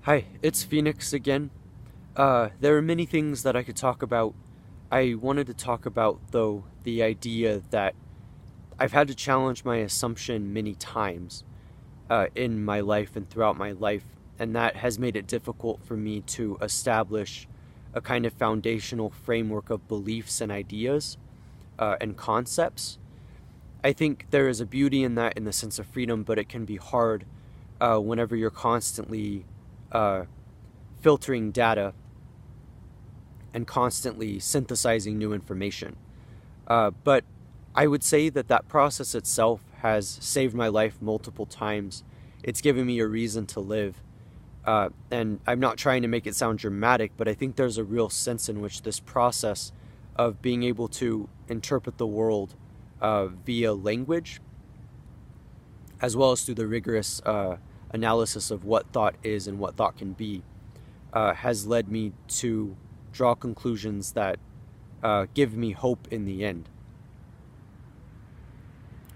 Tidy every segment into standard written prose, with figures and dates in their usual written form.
Hi, it's Phoenix again. There are many things that I could talk about. I wanted to talk about, though, the idea that I've had to challenge my assumption many times in my life and throughout my life, and that has made it difficult for me to establish a kind of foundational framework of beliefs and ideas and concepts. I think there is a beauty in that in the sense of freedom, but it can be hard whenever you're constantly uh, filtering data and constantly synthesizing new information. But I would say that that process itself has saved my life multiple times. It's given me a reason to live. And I'm not trying to make it sound dramatic, but I think there's a real sense in which this process of being able to interpret the world via language, as well as through the rigorous analysis of what thought is and what thought can be, has led me to draw conclusions that give me hope in the end.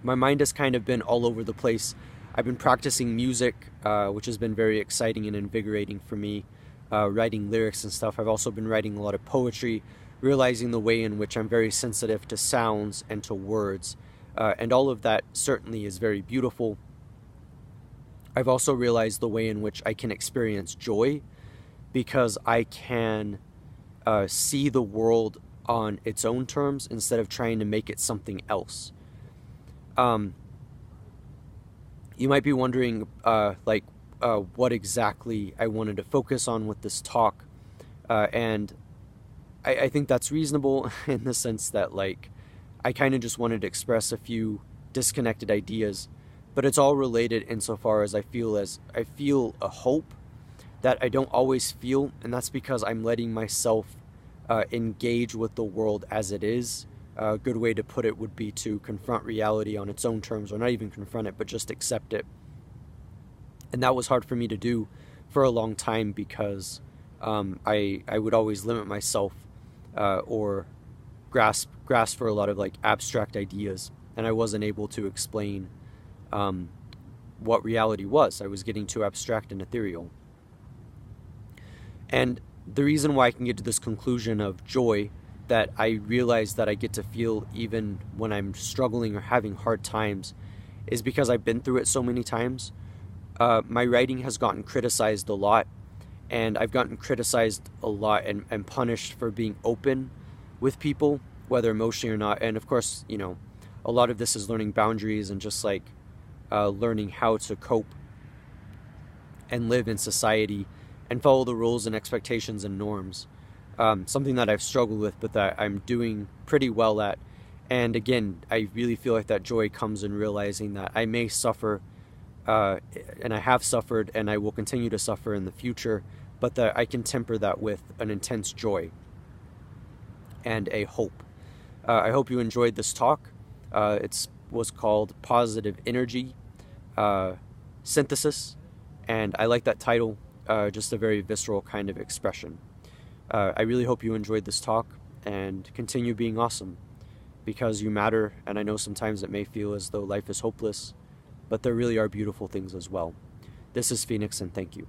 My mind has kind of been all over the place. I've been practicing music, which has been very exciting and invigorating for me, writing lyrics and stuff. I've also been writing a lot of poetry, realizing the way in which I'm very sensitive to sounds and to words, and all of that certainly is very beautiful. I've also realized the way in which I can experience joy because I can see the world on its own terms instead of trying to make it something else. Um, you might be wondering, what exactly I wanted to focus on with this talk, and I think that's reasonable in the sense that, I kind of just wanted to express a few disconnected ideas, but it's all related insofar as I feel a hope that I don't always feel, and that's because I'm letting myself engage with the world as it is. A good way to put it would be to confront reality on its own terms, or not even confront it, but just accept it. And that was hard for me to do for a long time because I would always limit myself or grasp for a lot of abstract ideas, and I wasn't able to explain what reality was. I was getting too abstract and ethereal. And the reason why I can get to this conclusion of joy that I realize that I get to feel even when I'm struggling or having hard times is because I've been through it so many times. My writing has gotten criticized a lot, and I've gotten criticized a lot and punished for being open with people, whether emotionally or not. And of course, a lot of this is learning boundaries and just learning how to cope and live in society and follow the rules and expectations and norms. Something that I've struggled with, but that I'm doing pretty well at. And again, I really feel like that joy comes in realizing that I may suffer, and I have suffered, and I will continue to suffer in the future, but that I can temper that with an intense joy and a hope. I hope you enjoyed this talk. It was called Positive Energy Synthesis, and I like that title, just a very visceral kind of expression. I really hope you enjoyed this talk and continue being awesome because you matter, and I know sometimes it may feel as though life is hopeless, but there really are beautiful things as well. This is Phoenix, and thank you.